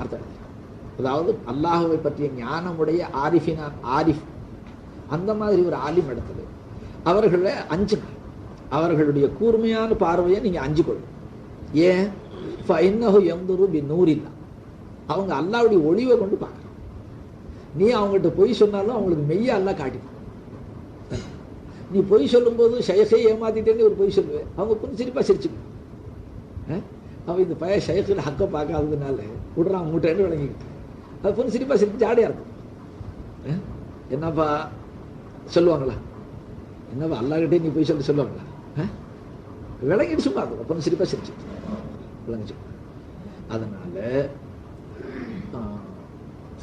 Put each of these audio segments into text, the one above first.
அர்த்தம். அதாவது அல்லாஹுவை பற்றிய ஞானமுடைய ஆரிஃப் அந்த மாதிரி ஒரு ஆலிம் இடத்துல அவர்களை அஞ்சுங்க. அவர்களுடைய கூர்மையான பார்வையை நீங்க அஞ்சு கொள்ளும். ஏன் நூறில்லா, அவங்க அல்லாவுடைய ஒளிவை கொண்டு பார்க்கறாங்க. நீ அவங்ககிட்ட பொய் சொன்னாலும் அவங்களுக்கு மெய்ய அல்லா காட்டிடும். நீ பொய் சொல்லும் போது ஷைഖை ஏமாத்திட்டேன்னு ஒரு பொய் சொல்லுவேன், அவங்க புரிச்சிருப்பா சிரிச்சுக்கணும். அவன் இந்த பைய ஷைഖில் ஹக்க பார்க்காததுனால விடுறான் மூட்டைன்னு விளங்கிக்கிட்டு அது பொண்ணு சிரிப்பா சிரிப்பு ஜாடியா இருக்கும். என்னப்பா சொல்லுவாங்களா? என்னப்பா அல்லாஹ்கிட்டே நீ போய் சொல்லுவாங்களா? விளங்கிட்டு சும்மா இருக்கும். பொண்ணு சிரிப்பா சிரிச்சு விளங்கிச்சு. அதனால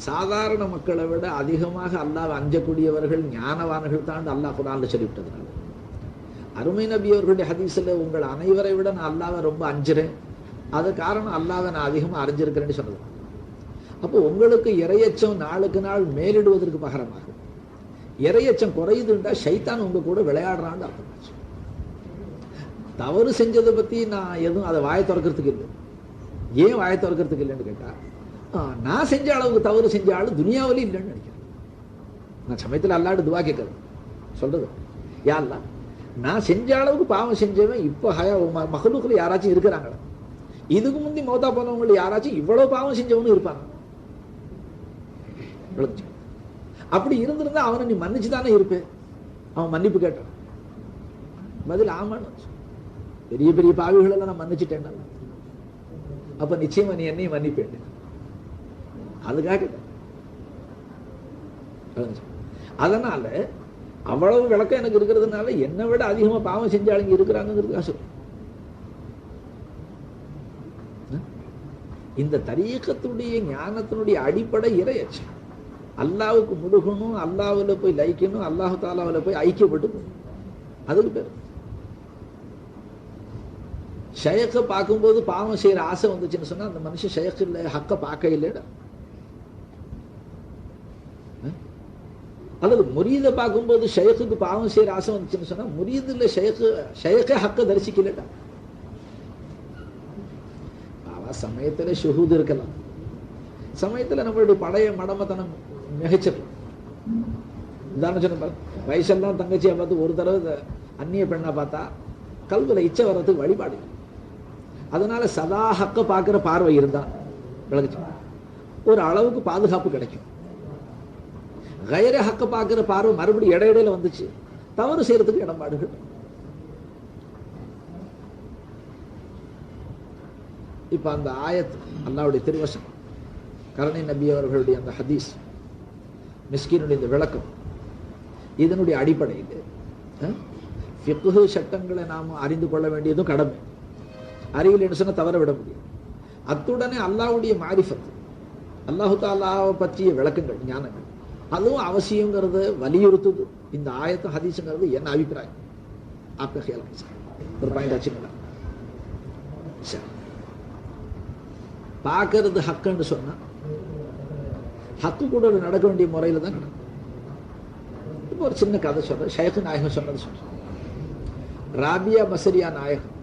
சாதாரண மக்களை விட அதிகமாக அல்லாஹ் அஞ்சக்கூடியவர்கள் ஞானவான்கள் தான் அல்லாஹ் குர்ஆன்ல சொல்லிவிட்டதுனால அருமை நபி அவர்களுடைய ஹதீஸ்ல உங்கள் அனைவரை விட நான் அல்லாஹ்வை ரொம்ப அஞ்சுறேன், அது காரணம் அல்லாஹ்வை நான் அதிகமா அறிஞ்சிருக்கிறேன்னு சொன்னது. அப்போ உங்களுக்கு இறையச்சம் நாளுக்கு நாள் மேலிடுவதற்கு பகரமாகும். இறையச்சம் குறையுதுண்டா ஷைத்தான் உங்க கூட விளையாடுறான்னு அர்த்தமாச்சு. தவறு செஞ்சதை பத்தி நான் எதுவும் அதை வாயை திறக்கிறதுக்கு இல்லை. ஏன் வாயை திறக்கிறதுக்கு இல்லைன்னு கேட்டா, நான் செஞ்ச அளவுக்கு தவறு செஞ்ச ஆளு துனியாவிலே இல்லைன்னு நினைக்கிறேன். நான் சமயத்தில் அல்லாட்டு துவா கேட்கறது சொல்றது, யா அல்லாஹ் நான் செஞ்ச அளவுக்கு பாவம் செஞ்சவன் இப்போ மகளுக்குள்ள யாராச்சும் இருக்கிறாங்களா? இதுக்கு முந்தி மௌத்தா போனவங்க யாராச்சும் இவ்வளவு பாவம் செஞ்சவனு இருப்பாங்க? அப்படி இருந்திருந்தா அவனை நீ மன்னிச்சு தானே இருப்பேன். அவன் மன்னிப்பு கேட்டான், பதில் ஆமான்னு. பெரிய பெரிய பாவிகள் எல்லாம் நான் மன்னிச்சுட்டேன், அப்ப நிச்சயமா நீ என்னையும் மன்னிப்பேன். அதுக்காக அதனால அவ்வளவு விளக்கம் எனக்கு இருக்கிறதுனால என்னை விட அதிகமா பாவம் செஞ்சாளுங்க இருக்கிறாங்கிறதுக்காக சொல்றேன். இந்த தரீகத்துடைய ஞானத்தினுடைய அடிப்படை இறையச்சம். அல்லாவுக்கு முழுகணும், அல்லாஹ்வுல போய் லயிக்கணும், அல்லாஹ் தஆலாவுல போய் ஐக்கியப்பட்டு அதுக்கு பேர். ஷைഖை பார்க்கும்போது பாவம் செய்யற ஆசை வந்துச்சுன்னு சொன்னா அந்த மனுஷன் ஷைഖ் இல்லை, ஹக்க பார்க்க இல்லைடா. அல்லது முரீதை பார்க்கும்போது ஷைഖுக்கு பாவம் செய்யற ஆசை வந்துச்சுன்னு சொன்னா முரீது இல்லை, ஷைഖே ஹக்க தரிசிக்கலடா. சமயத்துல ஷுஹூத் இருக்கலாம், சமயத்துல நம்மளுடைய பழைய மடமத்தனம் மிகச்சிடலாம். உதாரணம் சொன்ன வயசெல்லாம் தங்கச்சியை பார்த்து ஒரு தடவை அந்நிய பெண்ணா பார்த்தா கல்வில இச்சை வர்றதுக்கு வழிபாடு. அதனால சதா ஹக்க பார்க்கிற பார்வை இருந்தா விளங்குச்சு, ஒரு அளவுக்கு பாதுகாப்பு கிடைக்கும். கயர ஹக்க பார்க்கிற பார்வை மறுபடியும் இடையிடையில வந்துச்சு, தவறு செய்யறதுக்கு இடம்பாடுகள். இப்ப அந்த ஆயத் அல்லாஹ்வுடைய திருவசனம், கருணை நபி அவர்களுடைய அந்த ஹதீஸ், மிஸ்கீனுடைய இந்த விளக்கம், இதனுடைய அடிப்படையில் ஃபிக்ஹ் சட்டங்களை நாம் அறிந்து கொள்ள வேண்டியதும் கடமை. அறிவில்லைன்னு சொன்னா தவற விட முடியும். அத்துடனே அல்லாஹ்வுடைய மாரிஃபத், அல்லாஹு தஆலாவை பற்றிய விளக்கங்கள், ஞானங்கள், அதுவும் அவசியங்கிறத வலியுறுத்துது இந்த ஆயத்து ஹதீஸுங்கிறது என்ன அபிப்பிராயம். ஒரு பாயிண்ட் ஆச்சுங்களா? சரி, பார்க்கறது ஹக்குன்னு சொன்னா ஹக்கு கூட நடக்க வேண்டிய முறையில தான் நடக்கும். இப்போ ஒரு சின்ன கதை சொல்றேன். ஷைഖ் நாயகம் சொன்னது சொல்றேன். ராபியா பசரியா நாயகம்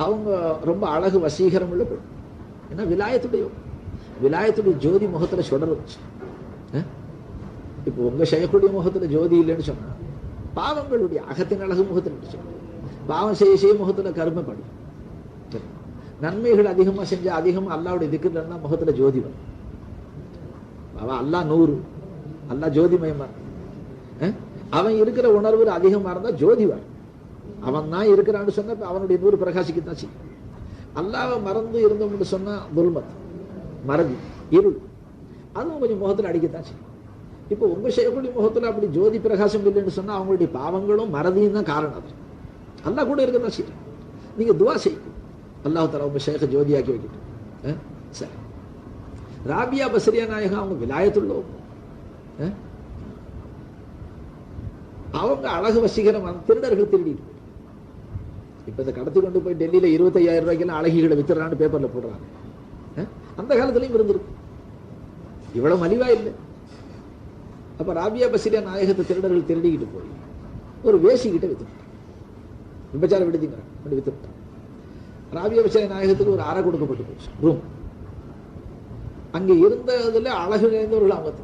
அவங்க ரொம்ப அழகு வசீகரம் உள்ள பெண். ஏன்னா விலாயத்துடைய ஜோதி முகத்துல சுடருச்சு. இப்போ உங்க ஷைഖுடைய முகத்துல ஜோதி இல்லைன்னு சொன்னா பாவங்களுடைய அகத்தின் அழகு முகத்துல சொன்ன பாவம் செய்ய முகத்துல கருமைப்படும். நன்மைகள் அதிகமா செஞ்சா அதிகமா அல்லாவுடைய திக்ர்ல முகத்துல ஜோதி வரும். அவன் அல்லாஹ் நூறு, அல்லாஹ் ஜோதிமயமா அவன் இருக்கிற உணர்வு அதிகமா இருந்தா ஜோதி வரும். அவன் தான் இருக்கிறான்னு சொன்னா அவனுடைய நூறு பிரகாசிக்கத்தான் செய்யும். அல்லாஹ்வை மறந்து இருந்தோம்னு சொன்னா துல்மத், மறதி, இருள், அதுவும் கொஞ்சம் முகத்துல அடிக்கத்தான் செய்யும். இப்போ உங்க ஷைഖுடைய முகத்துல அப்படி ஜோதி பிரகாசம் இல்லைன்னு சொன்னா அவங்களுடைய பாவங்களும் மறதியும் தான் காரணம். அது அல்லாஹ் கூட இருக்கத்தான் செய்யும். நீங்க துவா செய்யும், அல்லாஹ் தஆலா உங்க ஷைഖை ஜோதியாக்கி வைக்கட்டும். சரி, ராபியா பஸ்ரியா நாயகம் அவங்க விலாயத்துள்ளவங்க. அவங்க அழகு வசீகரமான திருடர்கள் திருடிட்டு இப்ப இதை கடத்தி கொண்டு போய் டெல்லியில 25,000 ரூபாய்க்கெல்லாம் அழகிகளை வித்துறான்னு பேப்பர்ல போடுறாங்க. அந்த காலத்திலையும் இருந்திருக்கு, இவ்வளவு மலிவா இல்லை. அப்ப ராபியா பஸ்ரியா நாயகத்தை திருடர்கள் திருடிக்கிட்டு போய் ஒரு வேசிக்கிட்ட வித்துட்டான், விபச்சார விடுதிங்க வித்துட்டான். ராபியா பஸ்ரியா நாயகத்துக்கு ஒரு அறை கொடுக்கப்பட்டு போச்சு, ரூம். அங்கே இருந்ததுல அழகு நிறைந்தவர்கள் அவங்க.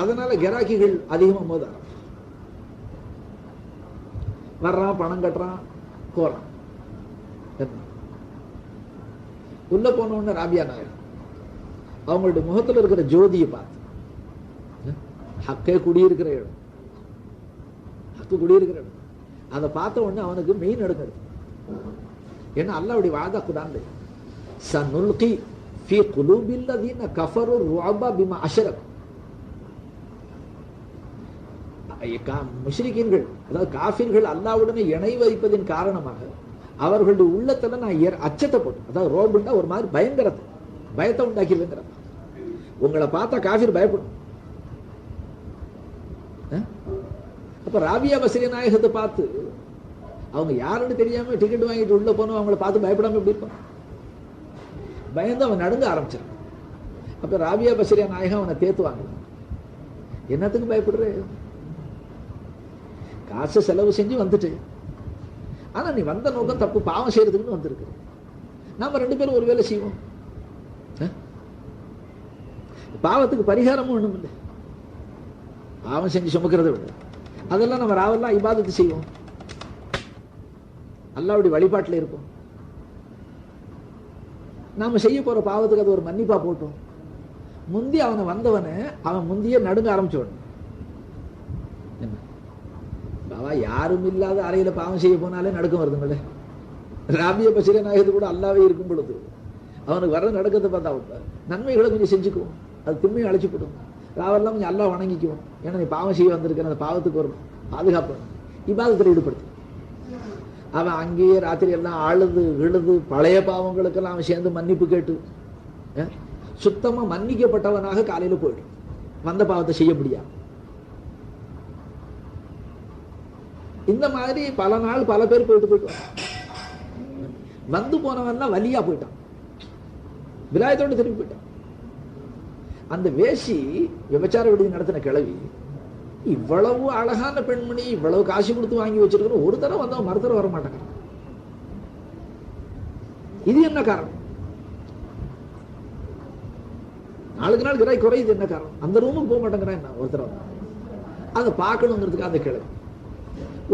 அதனால கிராக்கிகள் அதிகமாக போத வர்றான், பணம் கட்டுறான், போறான். உள்ள போன உடனே ராபியா நாயர் அவங்களுடைய முகத்துல இருக்கிற ஜோதியை பார்த்து, ஹக்கே குடியிருக்கிற இடம், ஹக்கு குடியிருக்கிற இடம், அதை பார்த்த உடனே அவனுக்கு மெயின் எடுக்கிறது. ஏன்னா அல்லாஹ்வுடைய வாதா குர்ஆன்ல சனுல்கி ஃபீ குலூபில் லதீன கஃபரு ருஅபா பிமா அஷ்ரக். முஷ்ரிக்கீன்கள் அதாவது காஃபிர்கள் அல்லாஹ்வுடனே இணை வைப்பதின் காரணமாக அவர்களுடைய உள்ளத்துல நான் அச்சத்தை போட்டு, அதாவது ரோபுண்டா ஒரு மாதிரி பயங்கரத்தை, பயத்தை உண்டாக்கிடுங்கிற. உங்களை பார்த்தா காஃபிர் பயப்படும். அப்ப ராபியா பஸ்ரி நாயகத்தை பார்த்து அவங்க யாருன்னு தெரியாம டிக்கெட் வாங்கிட்டு உள்ள போனோம், அவங்கள பார்த்து பயப்படாம எப்படி இருப்பான்? பயந்து அவன் நடுங்க ஆரம்பிச்சான். அப்ப ராபியா பஸ்ரியா நாயகம் அவனை தேத்துவாங்க. என்னத்துக்கு பயப்படுற? காசு செலவு செஞ்சு வந்துட்டு, ஆனா நீ வந்த நோக்கம் தப்பு, பாவம் செய்யறதுக்குன்னு வந்திருக்கு. நாம ரெண்டு பேரும் ஒரு வேலை செய்வோம். பாவத்துக்கு பரிகாரமும் ஒண்ணும் இல்லை. பாவம் செஞ்சு சுமக்கிறத விட அதெல்லாம் நம்ம ராவெல்லாம் இபாதத்து செய்வோம், அல்லாஹ்வுடைய வழிபாட்டில் இருப்போம். நாம செய்ய போற பாவத்துக்கு அது ஒரு மன்னிப்பா போட்டோம். முந்தி அவனை வந்தவனை அவன் முந்தியே நடுங்க ஆரம்பிச்சோடணும். பாவா யாரும் இல்லாத அறையில பாவம் செய்ய போனாலே நடுக்கம் வருதுங்களே. ராபியா பஸ்ரி நாயகத்து கூட அல்லாவே இருக்கும் பொழுது அவனுக்கு வர்ற நடக்கத்தை பார்த்தா நன்மைகளை கொஞ்சம் செஞ்சுக்குவோம், அது திண்மையை அழைச்சி போடும். ராவெல்லாம் கொஞ்சம் அல்லாஹ் வணங்கிக்குவோம். ஏன்னா நீ பாவம் செய்ய வந்திருக்கிற அந்த பாவத்துக்கு ஒரு பாதுகாப்பு இபாதத்தில் ஈடுபடுத்து. அவன் அங்கேயே ராத்திரி எல்லாம் அழுது விழுது பழைய பாவங்களுக்கெல்லாம் அவன் சேர்ந்து மன்னிப்பு கேட்டு சுத்தமா மன்னிக்கப்பட்டவனாக காலையில போயிடும். வந்த பாவத்தை செய்ய முடியாது. இந்த மாதிரி பல நாள் பல பேர் போயிட்டு வந்து போனவன் வலியா போயிட்டான், விலாயத்தோடு திரும்பி போயிட்டான். அந்த வேசி விபச்சார விடுதி நடத்தின கிழவி இவ்வளவு அழகான பெண்மணி, இவ்வளவு காசு கொடுத்து வாங்கி வச்சிருக்கிற, ஒரு தடவை வந்தவன் மறுதடவை வர மாட்டாங்க. இது என்ன காரணம்? நாளுக்கு நாள் கிராய் குறையுது, என்ன காரணம்? அந்த ரூமுக்கு போக மாட்டேங்கிறான். என்ன ஒரு தடவை அதை பார்க்கணுங்கிறதுக்கு அந்த கிழவி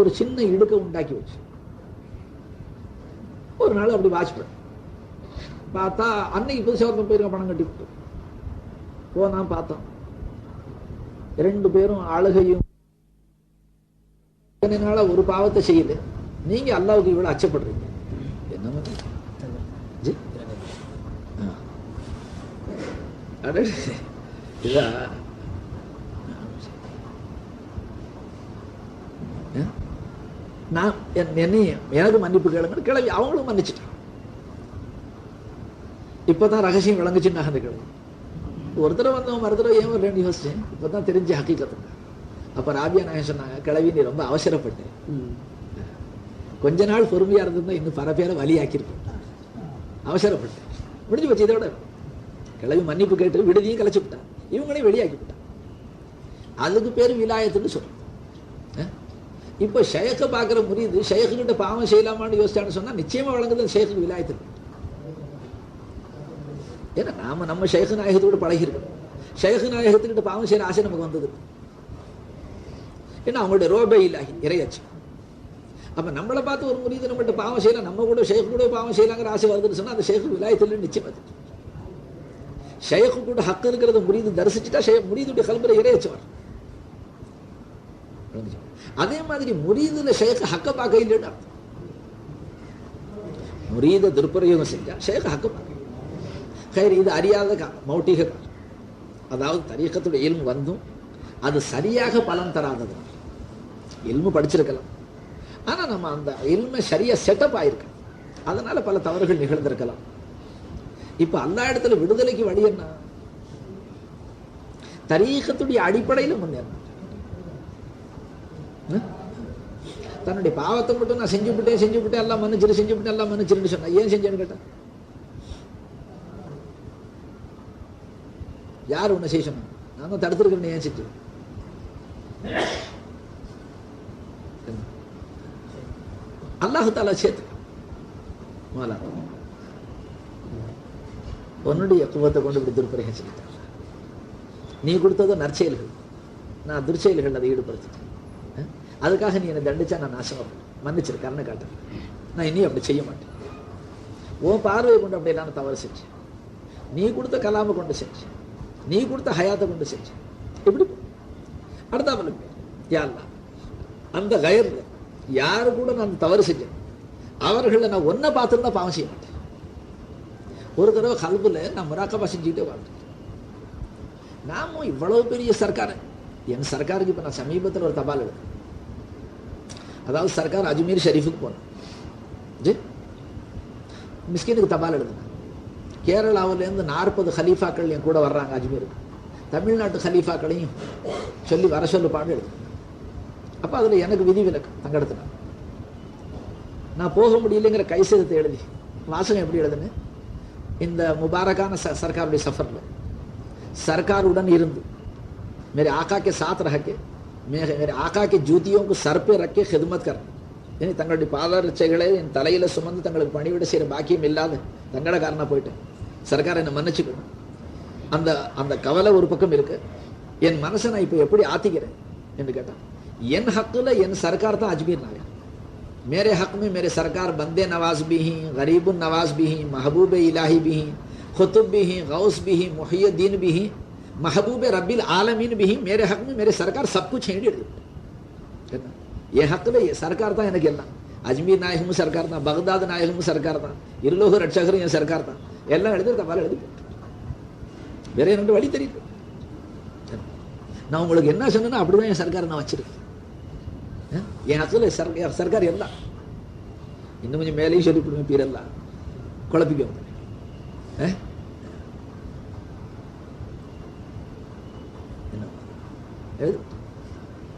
ஒரு சின்ன இடுக்க உண்டாக்கி வச்சு ஒரு நாள் அப்படி வாட்ச் பண்ண பார்த்தா, அன்னைக்கு புதுசாக ஒருத்தன் போயிருக்க பணம் கட்டி விட்டு போனான். பார்த்தோம் ரெண்டு பேரும் அழுகையும் ஒரு பாவத்தை செய்யுது. நீங்க அல்லாவுக்கு இவ்வளவு அச்சப்படுறீங்க என்ன? நான் எனக்கு மன்னிப்பு கேளுங்க கிளவி அவங்களும் மன்னிச்சுட்டான். இப்பதான் ரகசியம் விளங்குச்சுன்னு அந்த கிளவி ஒருத்தர வந்தவன் மறுதடவை ஏன் ஒரு ரெண்டு யோசிச்சேன். இப்பதான் தெரிஞ்ச ஹக்கீக்கத்துங்க. அப்ப ராபியா நாயகம் சொன்னாங்க, கிளவி நீ ரொம்ப அவசரப்பட்டேன், கொஞ்ச நாள் பொறுமையா இருந்திருந்தா இன்னும் பல பேரை வலியாக்கியிருப்பேன், அவசரப்பட்டேன், முடிஞ்சு போச்சு. இதோட கிளவி மன்னிப்பு கேட்டு விடுதியும் கலைச்சு விட்டான், இவங்களையும் வெளியாக்கி விட்டான். அதுக்கு பேரு விலாயத்துன்னு சொல்றேன். இப்ப ஷேக்க பாக்குற முறியுது, ஷேக்கு கிட்ட பாவம் செய்யலாமான்னு யோசிச்சான்னு சொன்னா நிச்சயமா வழங்குது ஷேக்கு விலாயத்துக்கு. ஏன்னா நாம நம்ம ஷேக்கு நாயகத்தோடு பழகிருக்கோம். ஷேக்கு நாயகத்துக்கிட்ட பாவம் செய்யற ஆசை நமக்கு வந்தது. ஏன்னா அவங்களுடைய ரோபே இல்லாஹி இறையாச்சு. அப்ப நம்மளை பார்த்து ஒரு முறியது நம்மகிட்ட பாவம் செய்யலாம், நம்ம கூட ஷேக்கு கூட பாவம் செய்யலாங்கிற ஆசை வருதுன்னு சொன்னா அந்த ஷேக்கு விலாயத்தில் நிச்சயம் அது. ஷேக்கு கூட ஹக்கு இருக்கிறத முறியது தரிசிச்சுட்டா முறியதுடைய கல்பரை இறையச்சுவார். அதே மாதிரி முறியதுல ஷேக்கு ஹக்க பார்க்க இல்லைன்னு அர்த்தம். முறியத துர்பிரயோகம் செஞ்சா ஷேக்கு ஹக்க பார்க்க. இது அறியாத மௌட்டிக, அதாவது தரீக்கத்துடைய இல்மு வந்தும் அது சரியாக பலன் தராதது. இல்மு படிச்சிருக்கலாம், ஆனா நம்ம அந்த இல்மை சரியா செட்டப் ஆயிருக்க, அதனால பல தவறுகள் நிகழ்ந்திருக்கலாம். இப்ப அல்லா இடத்துல விடுதலைக்கு வழி என்ன? தரீக்கத்துடைய அடிப்படையில் முன்னேறணும். தன்னுடைய பாவத்தை மட்டும் நான் செஞ்சு விட்டேன் எல்லாம் மன்னிச்சிரு எல்லாம் மன்னிச்சிருன்னு சொன்னா ஏன் செஞ்சேன்னு கேட்டா யார் ஒண்ணு செய்ய சொன்னாங்க? நான் தான் தடுத்திருக்கிறேன், ஏன் செஞ்சு? அல்லாஹ் தஆலா சேர்த்து உன்னுடைய குவத்தை கொண்டு இப்படி துர்பிரயோகம் செலுத்த. நீ கொடுத்ததோ நற்செயல்கள், நான் துர்ச்செயல்கள் அதை ஈடுபடுத்திட்டேன். அதுக்காக நீ என்னை தண்டிச்சா நான் நாசமாப்பேன். மன்னிச்சிரு, கருணை காட்டுறேன். நான் இனி அப்படி செய்ய மாட்டேன். உன் பார்வையை கொண்டு அப்படி நான் தவறு செஞ்சேன். நீ கொடுத்த கலாமை கொண்டு செஞ்சேன், நீ கொடுத்த ஹயாத்தை கொண்டு செஞ்சேன். இப்படி அடுத்தாமலுக்கு யாருலாம் அந்த கயர்ல யாரு கூட நான் தவறு செஞ்சேன் அவர்களை நான் ஒன்றை பார்த்துருந்தா பாவம் செய்ய மாட்டேன். ஒரு தடவை கல்புல நான் முராக்கபா செஞ்சுக்கிட்டே வாழ்ந்தேன். நாமும் இவ்வளவு பெரிய சர்க்கார், என் சர்க்காருக்கு இப்போ நான் சமீபத்தில் ஒரு தபால் எழுது. அதாவது சர்க்கார் அஜ்மீர் ஷரீஃபுக்கு போனேன். மிஸ்கினுக்கு தபால் எழுதுனேன். கேரளாவிலேருந்து 40 ஹலீஃபாக்கள் என் கூட வர்றாங்க அஜ்மீருக்கு. தமிழ்நாட்டு ஹலீஃபாக்களையும் சொல்லி வர சொல்லுப்பான்னு எழுது. அப்போ அதில் எனக்கு விதி விலக்கு தங்கெடுத்துனேன். நான் போக முடியலைங்கிற கைசேதத்தை எழுதி வாசகம் எப்படி எழுதுனேன், இந்த முபாரக்கான சர்க்காருடைய சஃபரில் सरकार इरंदु मेरे आका के साथ रह के मेरे आका के जूतियों को सर पे रख के खिदमत कर यानी तंगड़ी पादरच्चैगळे एन तलैयिल सुमंदु तंगळुक्कु पणिविड सेर बाकियम इल्लाद तंगड़ कारण पोयिट्टु सरकार என்ன மன்னிச்சுக்கணும். அந்த அந்த கவலை ஒரு பக்கம் இருக்கு. என் மனசை நான் இப்போ எப்படி ஆத்திக்கிறேன் என்று கேட்டா, என் ஹக்குல என் सरकार தான் அஜ்மீர் நாயக். मेरे हक में मेरे सरकार बंदे नवाज भी हैं, गरीबुन नवाज भी हैं, महबूब इलाही भी हैं, खुतुब भी हैं, गौस भी हैं, मुहियुद्दीन भी हैं, महबूब रब्बिल आलमीन भी हैं. मेरे हक में मेरे सरकार सब कुछ है. ये हक ये सरकार था एनक्केल्ला अजमीर नायकमु सरकार था, बगदाद नायकमु सरकार था, इरुलोक रक्षकरु एन सरकार था. एल्लाम एळुदि तपाल एळुदि வேற ரெண்டு வழி தெரியுது. நான் உங்களுக்கு என்ன சொன்னேன்னா அப்படிதான் என் சர்க்காரை நான் வச்சிருக்கேன். என் ஹக்குல சர்க்கார் எல்லாம் இன்னும் கொஞ்சம் மேலேயும் சொல்லிவிடுவேன். பீரெல்லாம் குழப்பிக்க என்ன